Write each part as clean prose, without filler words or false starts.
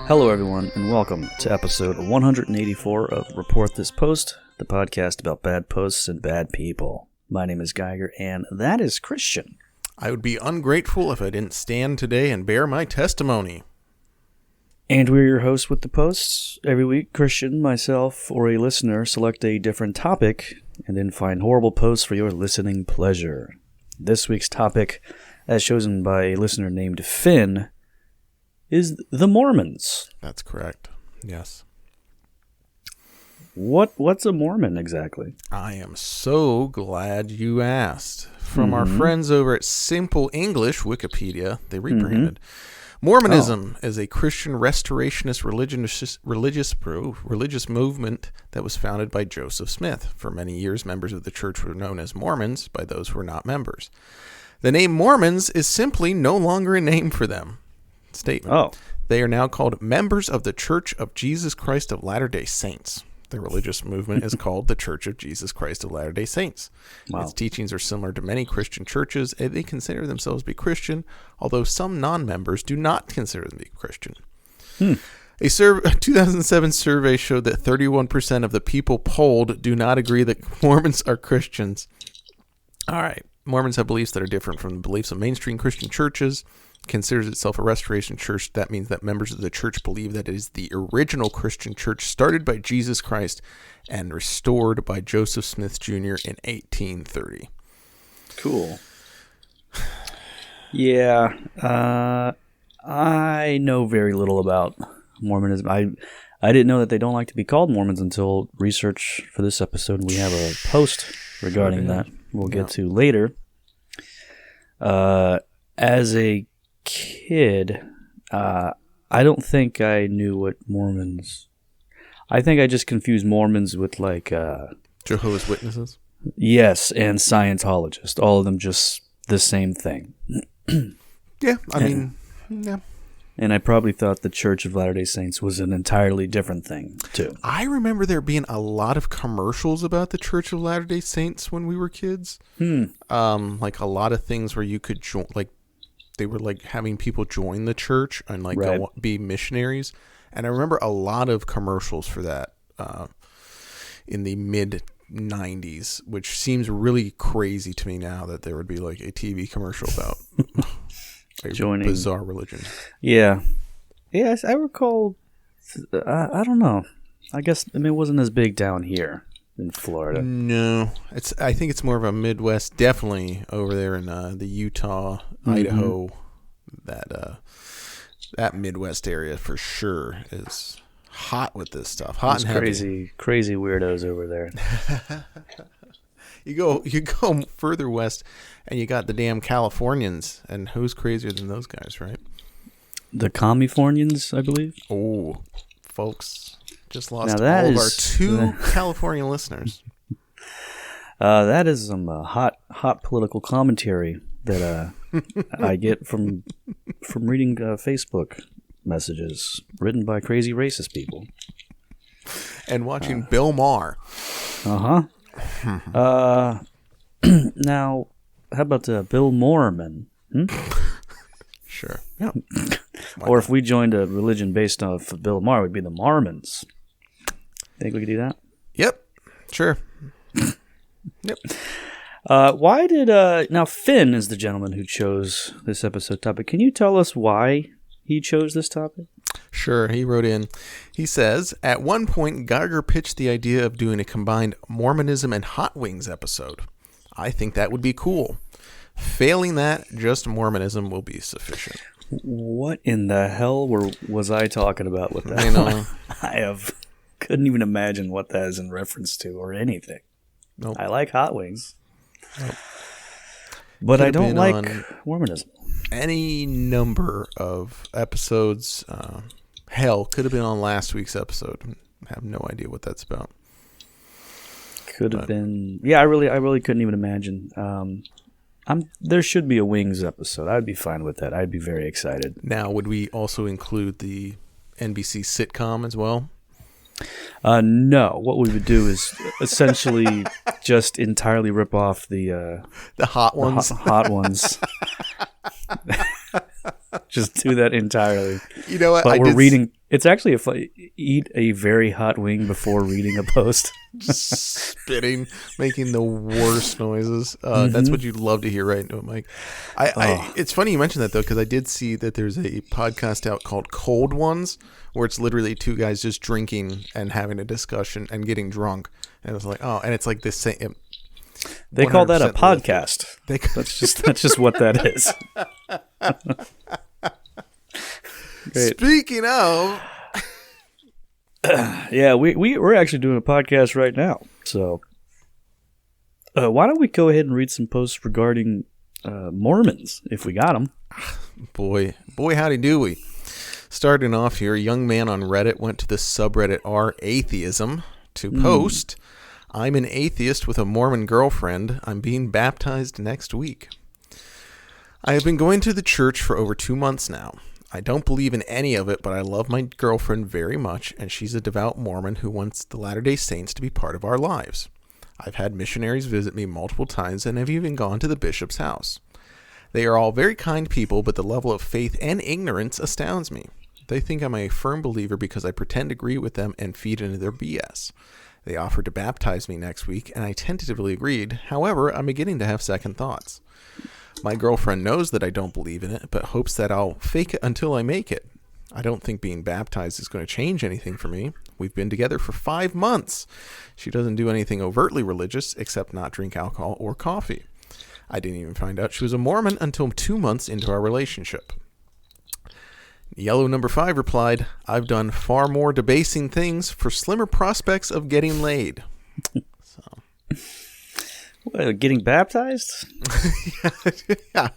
Hello everyone, and welcome to episode 184 of Report This Post, the podcast about bad posts and bad people. My name is Geiger, and that is Christian. I would be ungrateful if I didn't stand today and bear my testimony. And we're your hosts with the posts. Every week, Christian, myself, or a listener select a different topic, and then find horrible posts for your listening pleasure. This week's topic, as chosen by a listener named Finn, is the Mormons. That's correct. Yes. What's a Mormon exactly? I am so glad you asked. From our friends over at Simple English Wikipedia, they rebranded. Mormonism is a Christian restorationist religious movement that was founded by Joseph Smith. For many years, members of the church were known as Mormons by those who were not members. The name Mormons is simply no longer a name for them. Statement. Oh. They are now called members of the Church of Jesus Christ of Latter-day Saints. Their religious movement is called the Church of Jesus Christ of Latter-day Saints. Wow. Its teachings are similar to many Christian churches, and they consider themselves to be Christian, although some non-members do not consider them to be Christian. A 2007 survey showed that 31% of the people polled do not agree that Mormons are Christians. All right. Mormons have beliefs that are different from the beliefs of mainstream Christian churches. Considers itself a restoration church. That means that members of the church believe that it is the original Christian church started by Jesus Christ and restored by Joseph Smith Jr. in 1830. Cool. Yeah, I know very little about Mormonism. I didn't know that they don't like to be called Mormons until research for this episode. We have a post regarding that we'll get to later. As a kid, I don't think I knew what Mormons... I think I just confused Mormons with like... Jehovah's Witnesses? Yes, and Scientologists. All of them just the same thing. Yeah, I mean, yeah. And I probably thought the Church of Latter-day Saints was an entirely different thing, too. I remember there being a lot of commercials about the Church of Latter-day Saints when we were kids. Like a lot of things where you could join, like they were like having people join the church and like go be missionaries. And I remember a lot of commercials for that in the mid-90s, which seems really crazy to me now that there would be like a TV commercial about joining bizarre religion. Yeah. Yes, I recall. I don't know. I guess it wasn't as big down here in Florida. No, I think it's more of a Midwest. Definitely over there in the Utah, Idaho, that Midwest area for sure is hot with this stuff. Hot and heavy. Crazy weirdos over there. You go further west, and you got the damn Californians, and who's crazier than those guys, right? The Californians, I believe. Oh, folks, just lost all of our two California listeners. That is some hot political commentary that I get from reading Facebook messages written by crazy racist people and watching Bill Maher. Now, how about Bill Mormon? Sure. Yeah. Or if we joined a religion based off Bill Maher, it would be the Mormons. Think we could do that? Yep. Sure. Yep. Why did now Finn is the gentleman who chose this episode topic. Can you tell us why he chose this topic? Sure. He wrote in, he says, at one point, Geiger pitched the idea of doing a combined Mormonism and Hot Wings episode. I think that would be cool. Failing that, just Mormonism will be sufficient. What in the hell was I talking about with that? I know. Couldn't even imagine what that is in reference to or anything. Nope. I like hot wings. Nope. But I don't like Mormonism. any number of episodes. Hell, could have been on last week's episode. I have no idea what that's about. Could have been. Yeah, I really couldn't even imagine. There should be a Wings episode. I'd be fine with that. I'd be very excited. Now, would we also include the NBC sitcom as well? No. What we would do is essentially just entirely rip off the hot ones. Hot ones. Just do that entirely. You know what? But we're reading. It's actually eat a very hot wing before reading a post. Spitting, making the worst noises. That's what you'd love to hear right into it, Mike. It's funny you mentioned that, though, because I did see that there's a podcast out called Cold Ones, where it's literally two guys just drinking and having a discussion and getting drunk. And it was like, oh, and it's like this same. They call that a podcast. That's just what that is. Great. Speaking of, yeah, we're actually doing a podcast right now. So, why don't we go ahead and read some posts regarding Mormons, if we got them? Boy, howdy do we. Starting off here, a young man on Reddit went to the subreddit r/atheism to post, "I'm an atheist with a Mormon girlfriend. I'm being baptized next week. I have been going to the church for over 2 months now. I don't believe in any of it, but I love my girlfriend very much, and she's a devout Mormon who wants the Latter-day Saints to be part of our lives. I've had missionaries visit me multiple times and have even gone to the bishop's house. They are all very kind people, but the level of faith and ignorance astounds me. They think I'm a firm believer because I pretend to agree with them and feed into their BS. They offered to baptize me next week, and I tentatively agreed. However, I'm beginning to have second thoughts. My girlfriend knows that I don't believe in it, but hopes that I'll fake it until I make it. I don't think being baptized is going to change anything for me. We've been together for 5 months. She doesn't do anything overtly religious, except not drink alcohol or coffee. I didn't even find out she was a Mormon until 2 months into our relationship." Yellow number 5 replied, "I've done far more debasing things for slimmer prospects of getting laid." So. What, getting baptized? Yeah.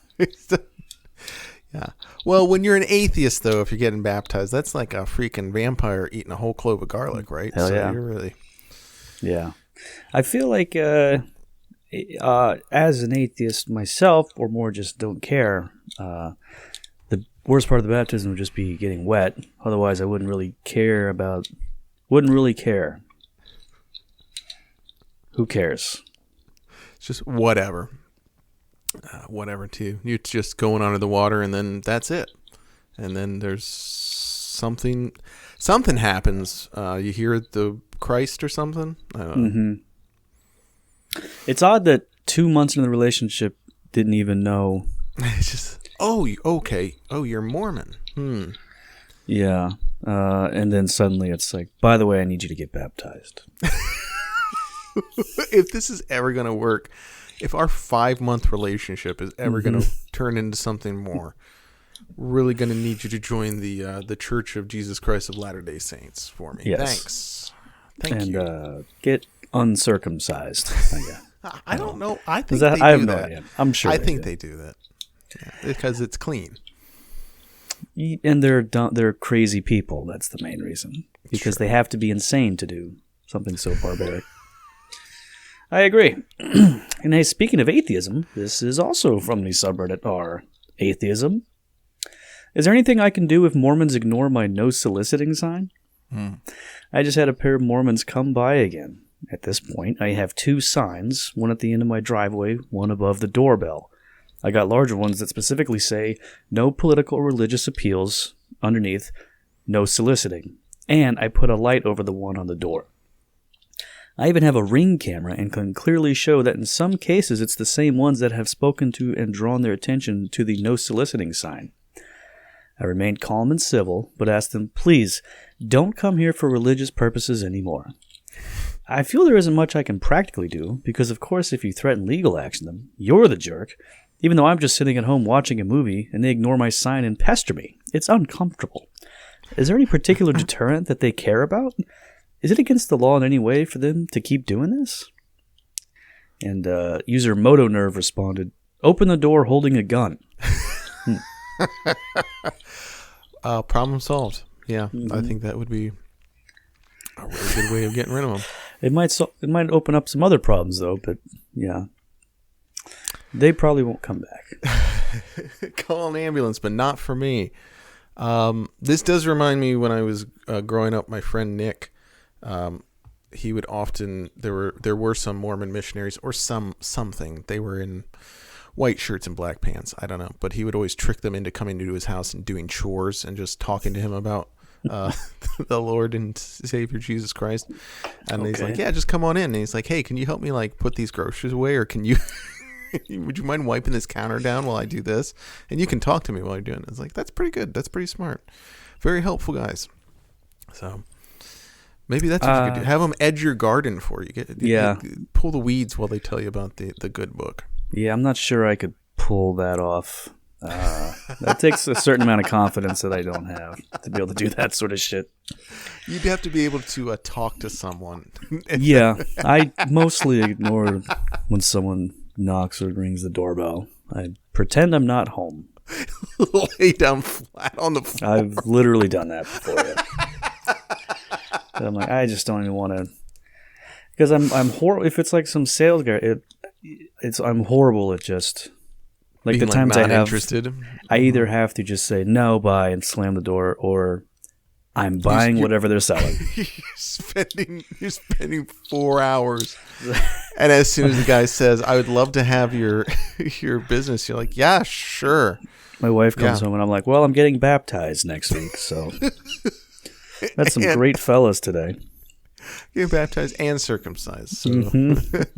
Yeah. Well, when you're an atheist, though, if you're getting baptized, that's like a freaking vampire eating a whole clove of garlic, right? Hell yeah. You're really... Yeah. I feel like as an atheist myself, or more just don't care, the worst part of the baptism would just be getting wet. Otherwise, I wouldn't really care. Who cares? It's just whatever. Whatever, too. You're just going under the water, and then that's it. And then there's something happens. You hear the Christ or something? I don't know. Mm-hmm. It's odd that 2 months into the relationship didn't even know. It's just, okay. Oh, you're Mormon. Yeah. And then suddenly it's like, by the way, I need you to get baptized. If this is ever going to work, if our 5-month relationship is ever going to turn into something more, really going to need you to join the Church of Jesus Christ of Latter-day Saints for me. Yes. Thank you. And get uncircumcised. I don't know. I think I have no idea. I'm sure. I think they do that. Yeah, because it's clean. And they're crazy people. That's the main reason. Because they have to be insane to do something so barbaric. I agree. And hey, speaking of atheism, this is also from the subreddit r/atheism. Is there anything I can do if Mormons ignore my no soliciting sign? I just had a pair of Mormons come by again. At this point, I have 2 signs, one at the end of my driveway, one above the doorbell. I got larger ones that specifically say, no political or religious appeals, underneath, no soliciting. And I put a light over the one on the door. I even have a Ring camera and can clearly show that in some cases it's the same ones that have spoken to and drawn their attention to the no soliciting sign. I remained calm and civil, but asked them, please, don't come here for religious purposes anymore. I feel there isn't much I can practically do, because of course if you threaten legal action them, you're the jerk, even though I'm just sitting at home watching a movie and they ignore my sign and pester me. It's uncomfortable. Is there any particular deterrent that they care about? Is it against the law in any way for them to keep doing this? And user MotoNerve responded, open the door holding a gun. Problem solved. Yeah, I think that would be a really good way of getting rid of them. It might open up some other problems, though, but yeah. They probably won't come back. Call an ambulance, but not for me. This does remind me when I was growing up, my friend Nick, he would often, there were some Mormon missionaries or something. They were in white shirts and black pants. I don't know. But he would always trick them into coming to his house and doing chores and just talking to him about the Lord and Savior Jesus Christ. And he's like, yeah, just come on in. And he's like, hey, can you help me like put these groceries away? Or can you, would you mind wiping this counter down while I do this? And you can talk to me while you're doing it. It's like, that's pretty good. That's pretty smart. Very helpful guys. So maybe that's what you could do. Have them edge your garden for you. Pull the weeds while they tell you about the good book. Yeah, I'm not sure I could pull that off. That takes a certain amount of confidence that I don't have to be able to do that sort of shit. You'd have to be able to talk to someone. Yeah, I mostly ignore when someone knocks or rings the doorbell. I pretend I'm not home. Lay down flat on the floor. I've literally done that before. Yeah. I'm like, I just don't even want to, because I'm horrible. If it's like some sales guy, I'm horrible at just like being the times I have interested. I either have to just say no, bye, and slam the door, or I'm buying whatever they're selling. You're spending 4 hours, and as soon as the guy says, "I would love to have your business," you're like, "Yeah, sure." My wife comes home, and I'm like, "Well, I'm getting baptized next week, so that's some great fellas today." Get baptized and circumcised. So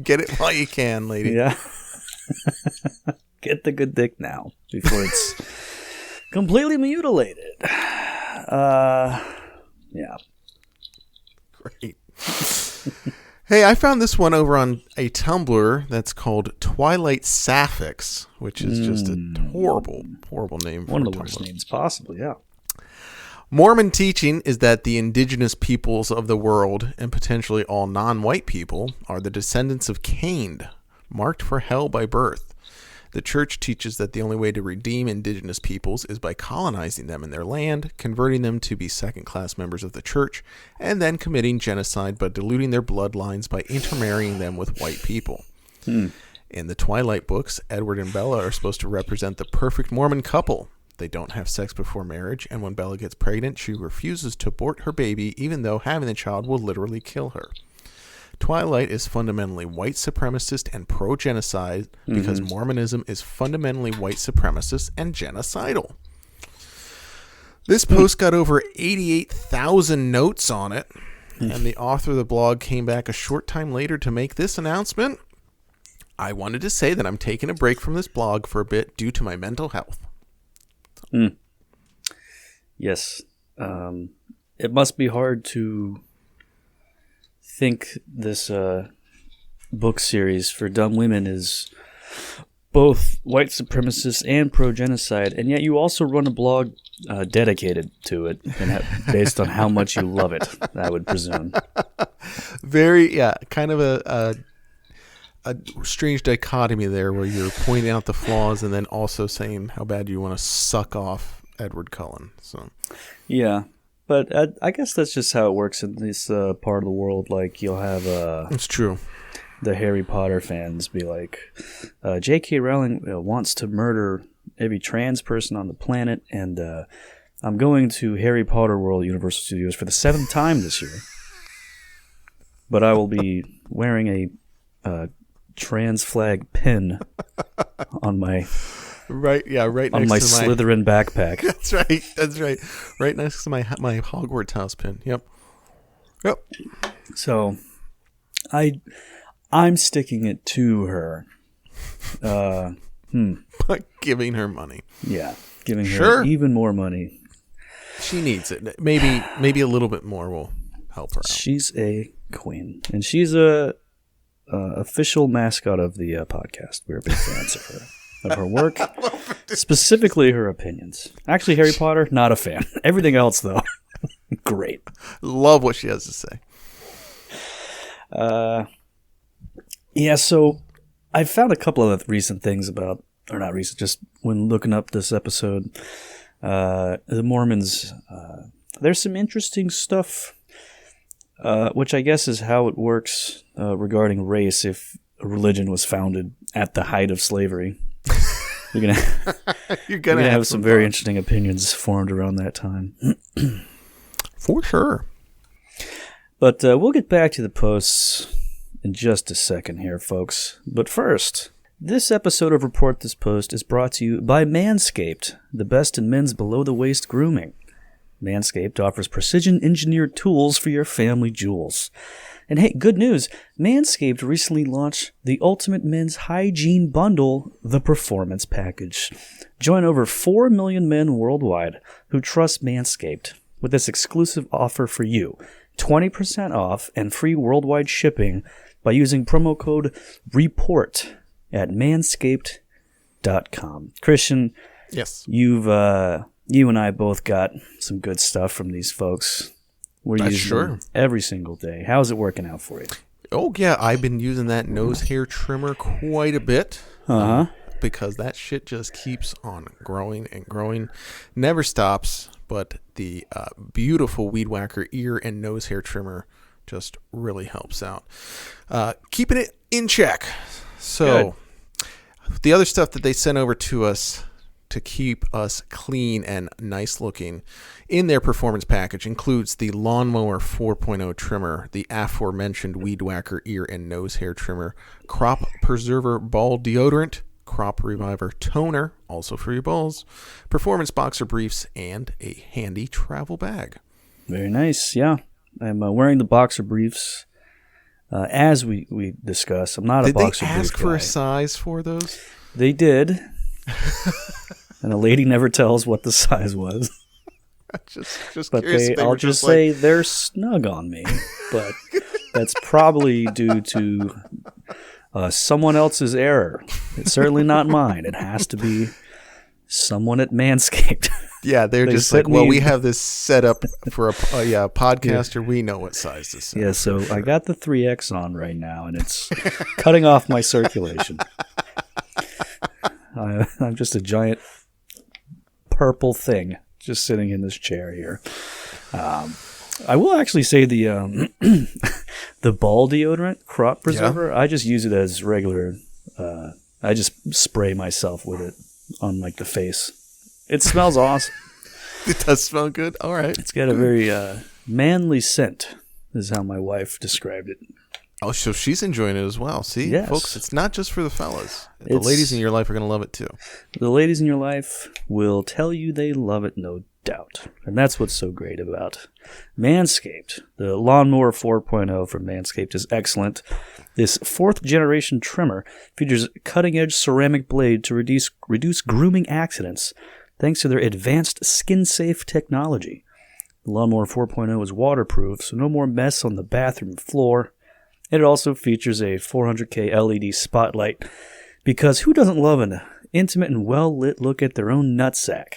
get it while you can, lady. Yeah. Get the good dick now before it's completely mutilated. Yeah. Great. Hey, I found this one over on a Tumblr that's called Twilight Sapphics, which is just a horrible, horrible name. One of the worst names possible, yeah. Mormon teaching is that the indigenous peoples of the world, and potentially all non-white people, are the descendants of Cain, marked for hell by birth. The church teaches that the only way to redeem indigenous peoples is by colonizing them in their land, converting them to be second-class members of the church, and then committing genocide by diluting their bloodlines by intermarrying them with white people. In the Twilight books, Edward and Bella are supposed to represent the perfect Mormon couple. They don't have sex before marriage, and when Bella gets pregnant, she refuses to abort her baby, even though having the child will literally kill her. Twilight is fundamentally white supremacist and pro-genocide because Mormonism is fundamentally white supremacist and genocidal. This post got over 88,000 notes on it, and the author of the blog came back a short time later to make this announcement. I wanted to say that I'm taking a break from this blog for a bit due to my mental health. Yes. It must be hard to think this book series for dumb women is both white supremacist and pro-genocide, and yet you also run a blog dedicated to it and based on how much you love it, I would presume. Kind of a strange dichotomy there where you're pointing out the flaws and then also saying how bad you want to suck off Edward Cullen. So, yeah, but I guess that's just how it works in this part of the world. Like, you'll have it's true. The Harry Potter fans be like, J.K. Rowling wants to murder every trans person on the planet, and I'm going to Harry Potter World Universal Studios for the 7th time this year. But I will be wearing a trans flag pin on my right next on my to Slytherin backpack. That's right. Right next to my Hogwarts house pin. Yep. So I'm sticking it to her. By giving her money. Yeah, giving her even more money. She needs it. Maybe a little bit more will help her out. She's a queen, and she's a official mascot of the podcast. We're big fans of her work, specifically her opinions. Actually, Harry Potter, not a fan. Everything else, though, great. Love what she has to say. Yeah, so I found a couple of recent things about or not recent, just when looking up this episode, the Mormons, there's some interesting stuff, which I guess is how it works regarding race if a religion was founded at the height of slavery. You're gonna have some very interesting opinions formed around that time. For sure. But we'll get back to the posts in just a second here, folks. But first, this episode of Report This Post is brought to you by Manscaped, the best in men's below-the-waist grooming. Manscaped offers precision-engineered tools for your family jewels. And hey, good news, Manscaped recently launched the Ultimate Men's Hygiene Bundle, the Performance Package. Join over 4 million men worldwide who trust Manscaped with this exclusive offer for you. 20% off and free worldwide shipping by using promo code REPORT at manscaped.com. Christian, yes, you and I both got some good stuff from these folks. We're using them every single day. How's it working out for you? Oh, yeah, I've been using that nose hair trimmer quite a bit. Because that shit just keeps on growing and growing. Never stops, but the beautiful Weed Whacker ear and nose hair trimmer just really helps out. Keeping it in check. So, the other stuff that they sent over to us to keep us clean and nice looking in their performance package includes the Lawnmower 4.0 trimmer, the aforementioned Weed Whacker ear and nose hair trimmer, Crop Preserver ball deodorant, Crop Reviver toner, also for your balls, performance boxer briefs, and a handy travel bag. Very nice, yeah. I'm wearing the boxer briefs as we discuss. I'm not a boxer brief guy. Did they ask for a size for those? They did. And a lady never tells what the size was. just but curious. I'll just say they're snug on me. But that's probably due to someone else's error. It's certainly not mine. It has to be someone at Manscaped. Yeah, they're just like, well, we have this set up for a podcaster. We know what size this is. Yeah, so I got the 3X on right now, and it's cutting off my circulation. I'm just a giant purple thing just sitting in this chair here. I will actually say the the ball deodorant, Crop Preserver, I just use it as regular. I just spray myself with it on like the face. It smells awesome. It does smell good. All right. It's got a very manly scent, is how my wife described it. Oh, so she's enjoying it as well. See, folks, it's not just for the fellas. The ladies in your life are going to love it too. The ladies in your life will tell you they love it, no doubt. And that's what's so great about Manscaped. The Lawnmower 4.0 from Manscaped is excellent. This 4th generation trimmer features a cutting-edge ceramic blade to reduce grooming accidents thanks to their advanced skin-safe technology. The Lawnmower 4.0 is waterproof, so no more mess on the bathroom floor. It also features a 400K LED spotlight, because who doesn't love an intimate and well-lit look at their own nutsack?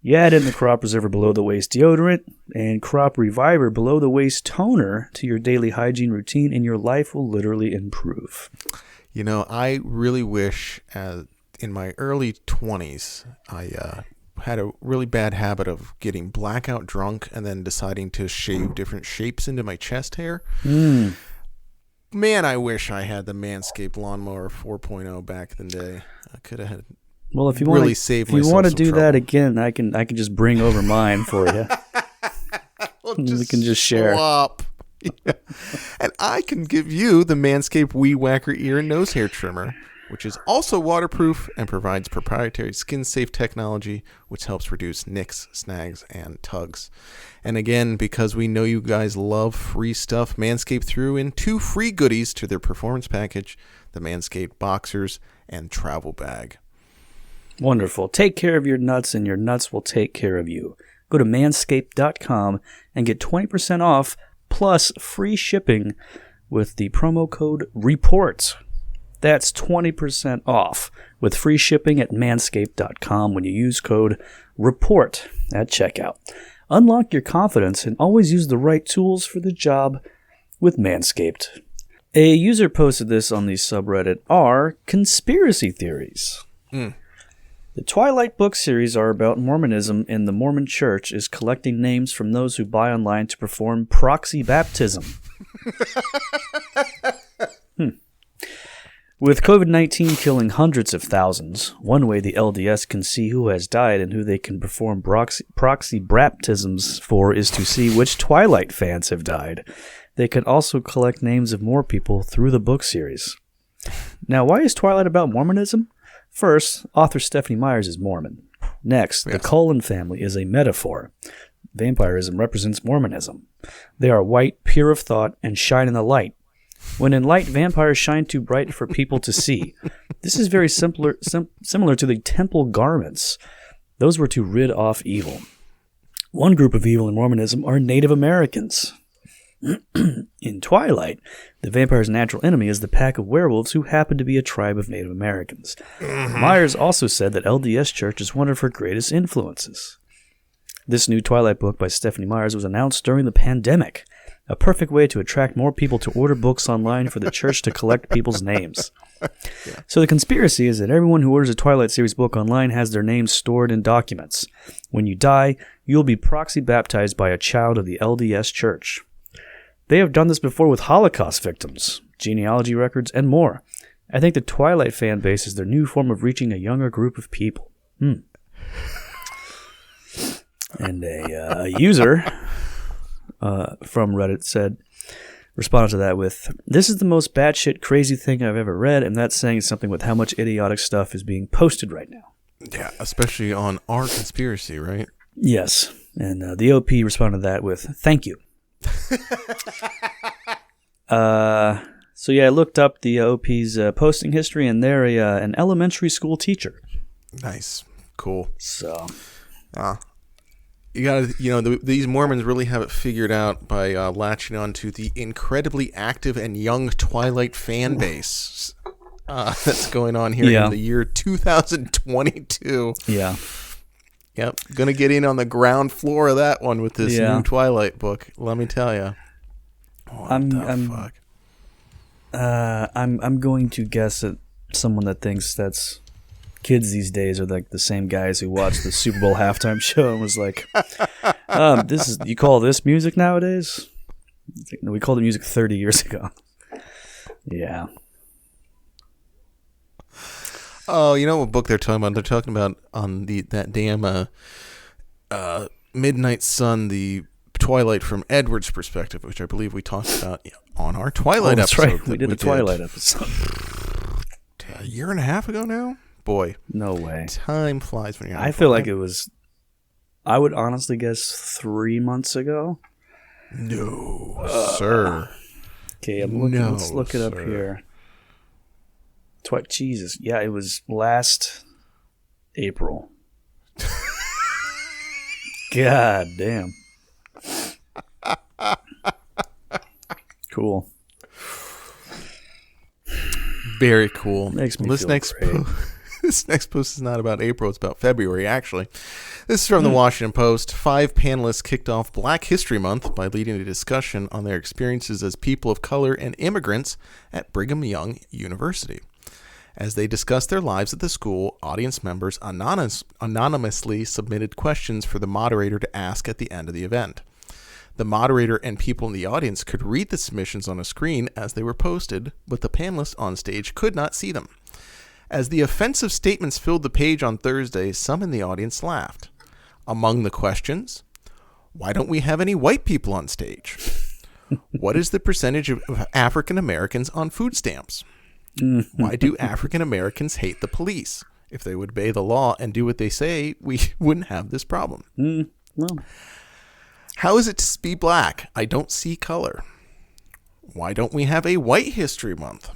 You add in the Crop Preserver below-the-waist deodorant and Crop Reviver below-the-waist toner to your daily hygiene routine, and your life will literally improve. You know, I really wish in my early 20s, I had a really bad habit of getting blackout drunk and then deciding to shave different shapes into my chest hair. Man, I wish I had the Manscaped Lawnmower 4.0 back in the day. I could have had if you really saved myself. If you want to do that again, I can just bring over mine for you. We can just share. Swap. Yeah. And I can give you the Manscaped Weed Whacker ear and nose hair trimmer, which is also waterproof and provides proprietary skin-safe technology, which helps reduce nicks, snags, and tugs. And again, because we know you guys love free stuff, Manscaped threw in 2 free goodies to their performance package, the Manscaped Boxers and Travel Bag. Wonderful. Take care of your nuts, and your nuts will take care of you. Go to manscaped.com and get 20% off plus free shipping with the promo code REPORT. That's 20% off with free shipping at manscaped.com when you use code REPORT at checkout. Unlock your confidence and always use the right tools for the job with Manscaped. A user posted this on the subreddit r conspiracy theories. The Twilight book series are about Mormonism, and the Mormon Church is collecting names from those who buy online to perform proxy baptism. With COVID-19 killing hundreds of thousands, one way the LDS can see who has died and who they can perform proxy baptisms for is to see which Twilight fans have died. They can also collect names of more people through the book series. Now, why is Twilight about Mormonism? First, author Stephanie Myers is Mormon. Next, the Cullen family is a metaphor. Vampirism represents Mormonism. They are white, pure of thought, and shine in the light. When in light, vampires shine too bright for people to see. This is very similar to the temple garments. Those were to rid off evil. One group of evil in Mormonism are Native Americans. In Twilight, the vampire's natural enemy is the pack of werewolves who happen to be a tribe of Native Americans. Myers also said that LDS Church is one of her greatest influences. This new Twilight book by Stephanie Myers was announced during the pandemic, a perfect way to attract more people to order books online for the church to collect people's names. So the conspiracy is that everyone who orders a Twilight series book online has their names stored in documents. When you die, you'll be proxy baptized by a child of the LDS Church. They have done this before with Holocaust victims, genealogy records, and more. I think the Twilight fan base is their new form of reaching a younger group of people. And a user from Reddit responded to that with, "This is the most batshit crazy thing I've ever read, and that's saying something with how much idiotic stuff is being posted right now." Yeah, especially on our conspiracy, right? Yes. And the OP responded to that with, "Thank you." So yeah, I looked up the OP's posting history, and they're an elementary school teacher. Nice, cool. So, you gotta, these Mormons really have it figured out by latching on to the incredibly active and young Twilight fan base that's going on here in the year 2022. Yeah. Yep, gonna get in on the ground floor of that one with this new Twilight book. Let me tell you. I'm going to guess that someone that thinks that's kids these days are like the same guys who watched the Super Bowl halftime show and was like, you call this music nowadays? No, we called it music 30 years ago. Yeah. Oh, you know what book they're talking about? They're talking about on that damn Midnight Sun, the Twilight from Edward's perspective, which I believe we talked about on our Twilight episode. That's right. We did the Twilight episode. A year and a half ago now? Boy. No way. Time flies when you're having I feel like it was, I would honestly guess 3 months ago. No, sir. Okay, let's look it up here. Jesus. Yeah, it was last April. God damn. Cool. Very cool. Makes me this feel great. This next post is not about April. It's about February, actually. This is from the Washington Post. 5 panelists kicked off Black History Month by leading a discussion on their experiences as people of color and immigrants at Brigham Young University. As they discussed their lives at the school, audience members anonymously submitted questions for the moderator to ask at the end of the event. The moderator and people in the audience could read the submissions on a screen as they were posted, but the panelists on stage could not see them. As the offensive statements filled the page on Thursday, some in the audience laughed. Among the questions, why don't we have any white people on stage? What is the percentage of African Americans on food stamps? Why do African Americans hate the police? If they would obey the law and do what they say, we wouldn't have this problem. Well. How is it to be black? I don't see color. Why don't we have a White History Month?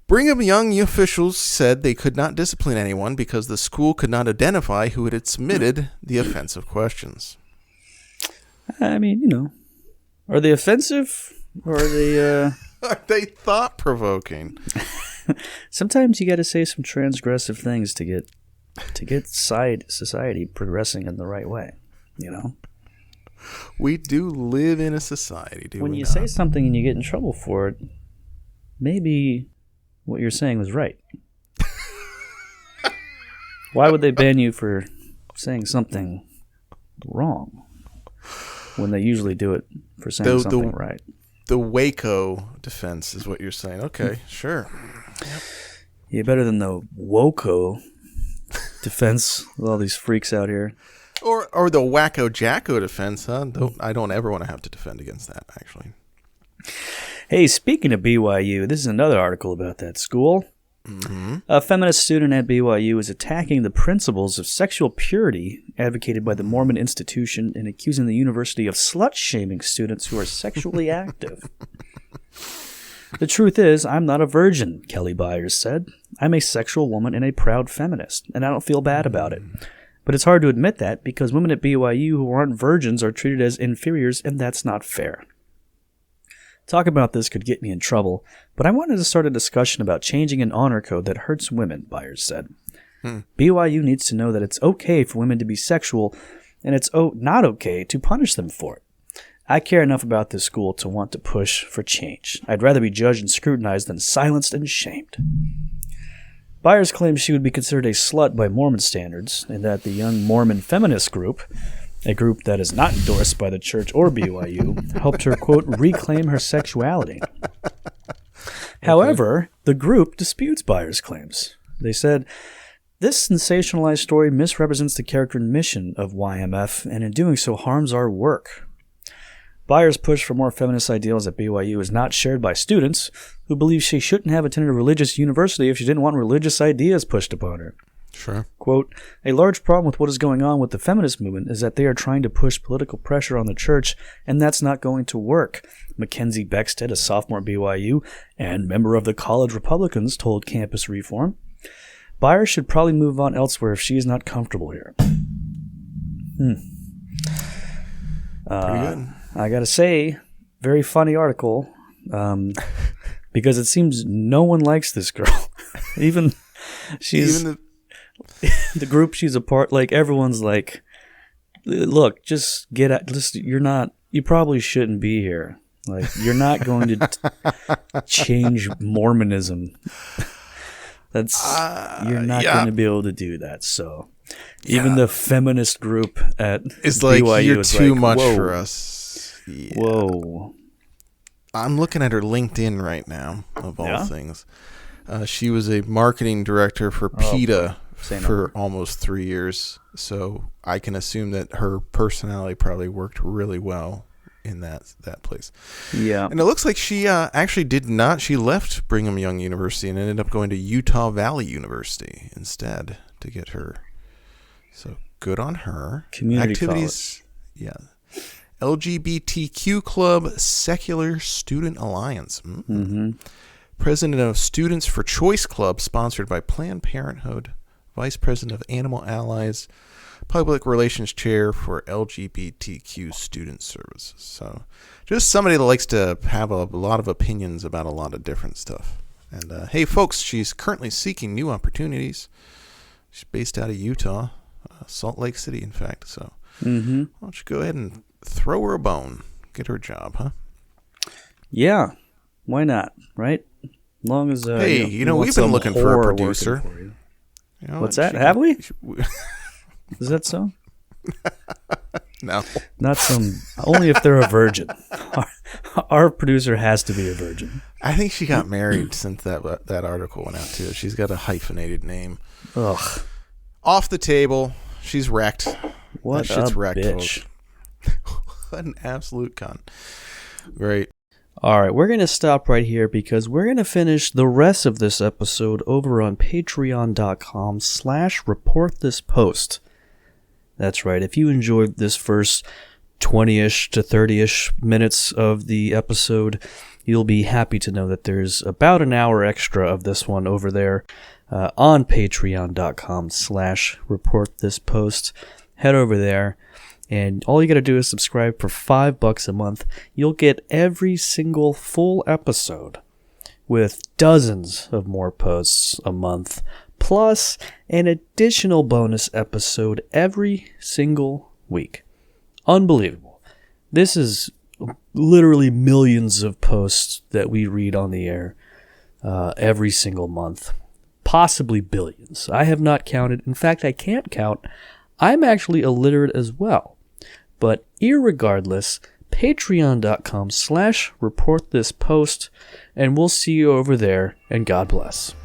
Brigham Young officials said they could not discipline anyone because the school could not identify who had submitted the offensive questions. I mean, are they offensive or are they... Are they thought-provoking? Sometimes you got to say some transgressive things to get society progressing in the right way, We do live in a society, do we not? When you say something and you get in trouble for it, maybe what you're saying was right. Why would they ban you for saying something wrong when they usually do it for saying something right? The Waco defense is what you're saying. Okay, sure. Yep. Yeah, better than the Woco defense with all these freaks out here. Or the Wacko Jacko defense, huh? I don't ever want to have to defend against that, actually. Hey, speaking of BYU, this is another article about that school. Mm-hmm. A feminist student at BYU is attacking the principles of sexual purity advocated by the Mormon institution and accusing the university of slut-shaming students who are sexually active. The truth is, I'm not a virgin, Kelly Byers said. I'm a sexual woman and a proud feminist, and I don't feel bad about it. But it's hard to admit that because women at BYU who aren't virgins are treated as inferiors, and that's not fair. Talk about this could get me in trouble, but I wanted to start a discussion about changing an honor code that hurts women, Byers said. BYU needs to know that it's okay for women to be sexual, and it's not okay to punish them for it. I care enough about this school to want to push for change. I'd rather be judged and scrutinized than silenced and shamed. Byers claims she would be considered a slut by Mormon standards, and that the Young Mormon Feminist Group, a group that is not endorsed by the church or BYU, helped her, quote, reclaim her sexuality. However, the group disputes Byers' claims. They said, this sensationalized story misrepresents the character and mission of YMF, and in doing so harms our work. Byers' push for more feminist ideals at BYU is not shared by students, who believe she shouldn't have attended a religious university if she didn't want religious ideas pushed upon her. Sure. Quote, a large problem with what is going on with the feminist movement is that they are trying to push political pressure on the church, and that's not going to work. Mackenzie Beckstead, a sophomore at BYU and member of the College Republicans, told Campus Reform. Byers should probably move on elsewhere if she is not comfortable here. Pretty good. I gotta say, very funny article, because it seems no one likes this girl. Even the group she's a part, like everyone's like, look, just get out. You probably shouldn't be here. Like, you're not going to change Mormonism. You're not going to be able to do that. So even the feminist group at it's like, BYU you're is too like, much whoa. for us. Yeah. Whoa. I'm looking at her LinkedIn right now, of all things. She was a marketing director for PETA for almost 3 years. So I can assume that her personality probably worked really well in that place. Yeah. And it looks like she actually did not. She left Brigham Young University and ended up going to Utah Valley University instead to get her. So good on her. Community activities. College. Yeah. LGBTQ Club Secular Student Alliance. Mm-hmm. President of Students for Choice Club, sponsored by Planned Parenthood. Vice President of Animal Allies. Public Relations Chair for LGBTQ Student Services. So just somebody that likes to have a lot of opinions about a lot of different stuff. And hey, folks, she's currently seeking new opportunities. She's based out of Utah, Salt Lake City, in fact. So why don't you go ahead and throw her a bone, get her a job, huh? Yeah, why not, right? As long as hey, we've been looking for a producer. What's that? Have we? Is that so? No, not some. Only if they're a virgin. Our producer has to be a virgin. I think she got married since that article went out too. She's got a hyphenated name. Ugh. Off the table. She's wrecked. What that shit's a wrecked, bitch. What an absolute cunt. Great. All right, we're going to stop right here because we're going to finish the rest of this episode over on patreon.com/reportthispost. That's right. If you enjoyed this first 20-ish to 30-ish minutes of the episode, you'll be happy to know that there's about an hour extra of this one over there on patreon.com/reportthispost. Head over there, and all you got to do is subscribe for $5 a month. You'll get every single full episode with dozens of more posts a month, plus an additional bonus episode every single week. Unbelievable. This is literally millions of posts that we read on the air every single month. Possibly billions. I have not counted. In fact, I can't count. I'm actually illiterate as well. But irregardless, patreon.com/reportthispost, and we'll see you over there, and God bless.